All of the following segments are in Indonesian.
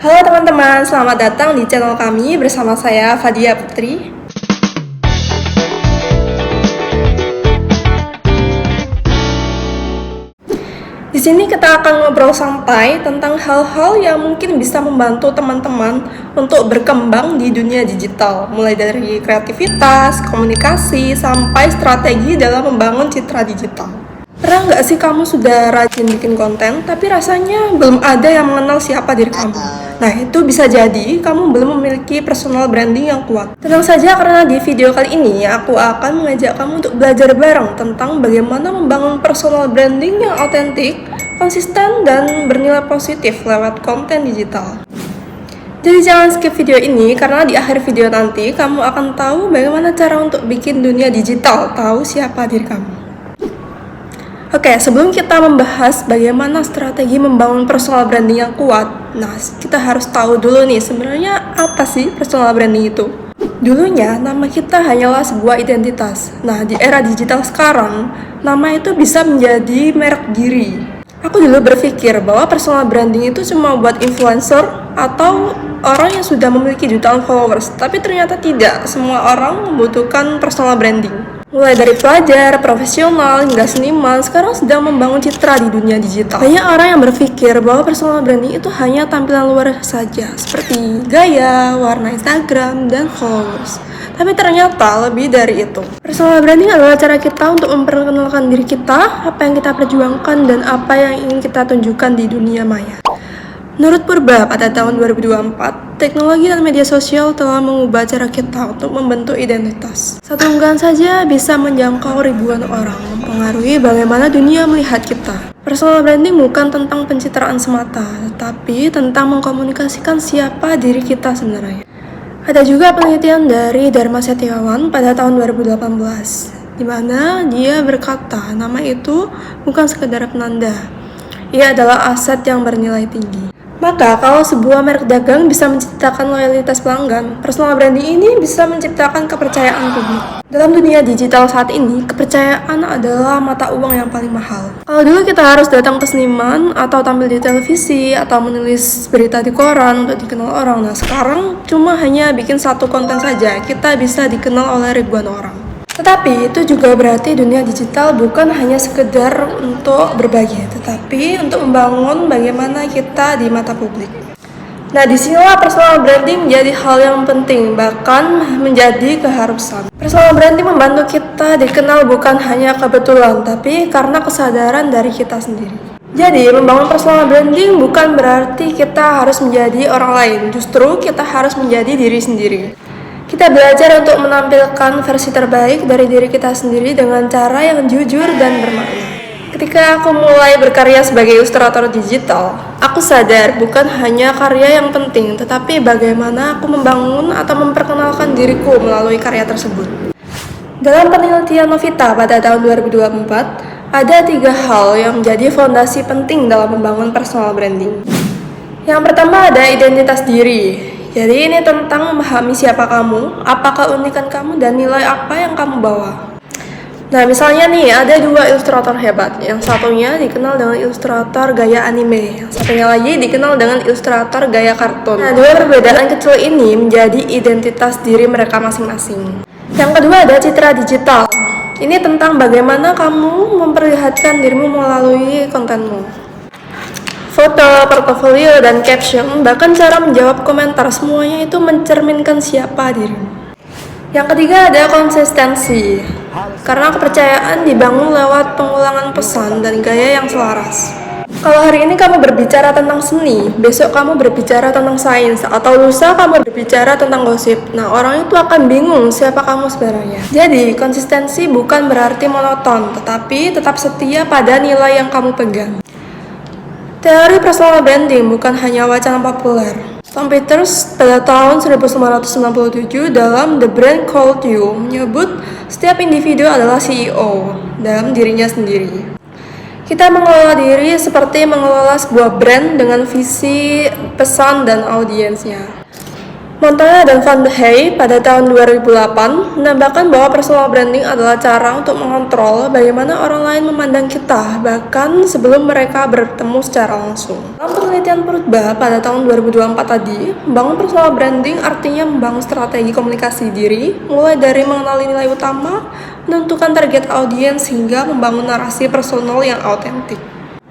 Halo teman-teman, selamat datang di channel kami bersama saya Fadia Putri. Di sini kita akan ngobrol santai tentang hal-hal yang mungkin bisa membantu teman-teman untuk berkembang di dunia digital, mulai dari kreativitas, komunikasi, sampai strategi dalam membangun citra digital. Pernah nggak sih kamu sudah rajin bikin konten, tapi rasanya belum ada yang mengenal siapa diri kamu? Nah, itu bisa jadi kamu belum memiliki personal branding yang kuat. Tenang saja, karena di video kali ini aku akan mengajak kamu untuk belajar bareng tentang bagaimana membangun personal branding yang otentik, konsisten, dan bernilai positif lewat konten digital. Jadi jangan skip video ini, karena di akhir video nanti kamu akan tahu bagaimana cara untuk bikin dunia digital tahu siapa diri kamu. Oke, sebelum kita membahas bagaimana strategi membangun personal branding yang kuat, nah kita harus tahu dulu nih sebenarnya apa sih personal branding itu. Dulunya nama kita hanyalah sebuah identitas. Nah, di era digital sekarang, nama itu bisa menjadi merek diri. Aku dulu berpikir bahwa personal branding itu cuma buat influencer atau orang yang sudah memiliki jutaan followers, tapi ternyata tidak. Semua orang membutuhkan personal branding. Mulai dari pelajar, profesional, hingga seniman, sekarang sedang membangun citra di dunia digital. Banyak orang yang berpikir bahwa personal branding itu hanya tampilan luar saja, seperti gaya, warna Instagram, dan followers. Tapi ternyata lebih dari itu. Personal branding adalah cara kita untuk memperkenalkan diri kita, apa yang kita perjuangkan, dan apa yang ingin kita tunjukkan di dunia maya. Menurut Purba, pada tahun 2024, teknologi dan media sosial telah mengubah cara kita untuk membentuk identitas. Satu unggahan saja bisa menjangkau ribuan orang, mempengaruhi bagaimana dunia melihat kita. Personal branding bukan tentang pencitraan semata, tetapi tentang mengkomunikasikan siapa diri kita sebenarnya. Ada juga penelitian dari Dharma Setiawan pada tahun 2018, di mana dia berkata nama itu bukan sekedar penanda, ia adalah aset yang bernilai tinggi. Maka, kalau sebuah merek dagang bisa menciptakan loyalitas pelanggan, personal branding ini bisa menciptakan kepercayaan publik. Dalam dunia digital saat ini, kepercayaan adalah mata uang yang paling mahal. Kalau dulu kita harus datang ke seniman, atau tampil di televisi, atau menulis berita di koran untuk dikenal orang, nah sekarang cuma hanya bikin satu konten saja, kita bisa dikenal oleh ribuan orang. Tetapi itu juga berarti dunia digital bukan hanya sekedar untuk berbagi, tetapi untuk membangun bagaimana kita di mata publik. Nah, disinilah personal branding menjadi hal yang penting, bahkan menjadi keharusan. Personal branding membantu kita dikenal bukan hanya kebetulan, tapi karena kesadaran dari kita sendiri. Jadi, membangun personal branding bukan berarti kita harus menjadi orang lain, justru kita harus menjadi diri sendiri. Kita belajar untuk menampilkan versi terbaik dari diri kita sendiri dengan cara yang jujur dan bermakna. Ketika aku mulai berkarya sebagai ilustrator digital, aku sadar bukan hanya karya yang penting, tetapi bagaimana aku membangun atau memperkenalkan diriku melalui karya tersebut. Dalam penelitian Novita pada tahun 2024, ada 3 hal yang menjadi fondasi penting dalam membangun personal branding. Yang pertama ada identitas diri. Jadi ini tentang memahami siapa kamu, apa keunikan kamu, dan nilai apa yang kamu bawa. Nah, misalnya nih, ada 2 ilustrator hebat. Yang satunya dikenal dengan ilustrator gaya anime, yang satunya lagi dikenal dengan ilustrator gaya kartun. Nah, 2 perbedaan kecil ini menjadi identitas diri mereka masing-masing. Yang kedua ada citra digital. Ini tentang bagaimana kamu memperlihatkan dirimu melalui kontenmu. Foto, portofolio, dan caption, bahkan cara menjawab komentar, semuanya itu mencerminkan siapa dirimu. Yang ketiga ada konsistensi, karena kepercayaan dibangun lewat pengulangan pesan dan gaya yang selaras. Kalau hari ini kamu berbicara tentang seni, besok kamu berbicara tentang sains, atau lusa kamu berbicara tentang gosip, nah orang itu akan bingung siapa kamu sebenarnya. Jadi, konsistensi bukan berarti monoton, tetapi tetap setia pada nilai yang kamu pegang. Teori personal branding bukan hanya wacana populer. Tom Peters pada tahun 1997 dalam The Brand Called You menyebut setiap individu adalah CEO dalam dirinya sendiri. Kita mengelola diri seperti mengelola sebuah brand dengan visi, pesan, dan audiensnya. Montana dan Van Hey pada tahun 2008 menambahkan bahwa personal branding adalah cara untuk mengontrol bagaimana orang lain memandang kita, bahkan sebelum mereka bertemu secara langsung. Dalam penelitian Purdue pada tahun 2024 tadi, membangun personal branding artinya membangun strategi komunikasi diri, mulai dari mengenali nilai utama, menentukan target audiens, hingga membangun narasi personal yang autentik.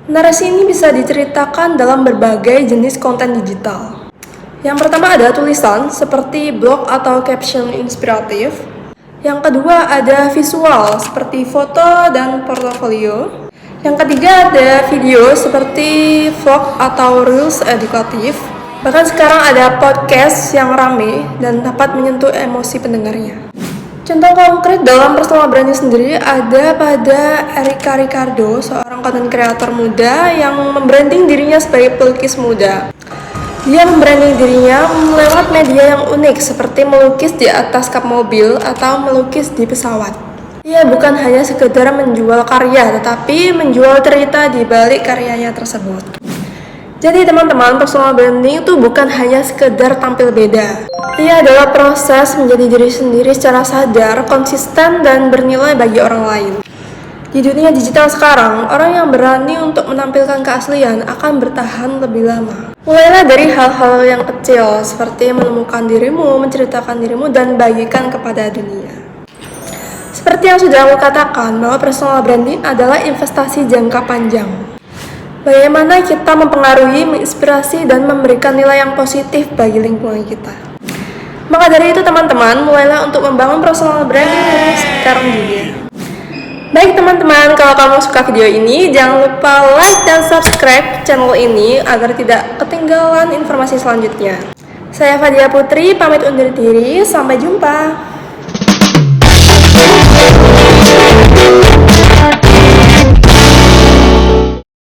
Narasi ini bisa diceritakan dalam berbagai jenis konten digital. Yang pertama ada tulisan seperti blog atau caption inspiratif. Yang kedua ada visual seperti foto dan portofolio. Yang ketiga ada video seperti vlog atau reels edukatif. Bahkan sekarang ada podcast yang rame dan dapat menyentuh emosi pendengarnya. Contoh konkret dalam personal branding sendiri ada pada Erika Ricardo, seorang content creator muda yang membranding dirinya sebagai pelukis muda. Dia membranding dirinya lewat media yang unik seperti melukis di atas kap mobil atau melukis di pesawat. Ia bukan hanya sekedar menjual karya, tetapi menjual cerita di balik karyanya tersebut. Jadi teman-teman, personal branding itu bukan hanya sekedar tampil beda. Ia adalah proses menjadi diri sendiri secara sadar, konsisten, dan bernilai bagi orang lain. Di dunia digital sekarang, orang yang berani untuk menampilkan keaslian akan bertahan lebih lama. Mulailah dari hal-hal yang kecil, seperti menemukan dirimu, menceritakan dirimu, dan bagikan kepada dunia. Seperti yang sudah aku katakan, bahwa personal branding adalah investasi jangka panjang. Bagaimana kita mempengaruhi, menginspirasi, dan memberikan nilai yang positif bagi lingkungan kita. Maka dari itu teman-teman, mulailah untuk membangun personal branding sekarang juga. Baik teman-teman, kalau kamu suka video ini, jangan lupa like dan subscribe channel ini agar tidak ketinggalan informasi selanjutnya. Saya Fadia Putri, pamit undur diri, sampai jumpa.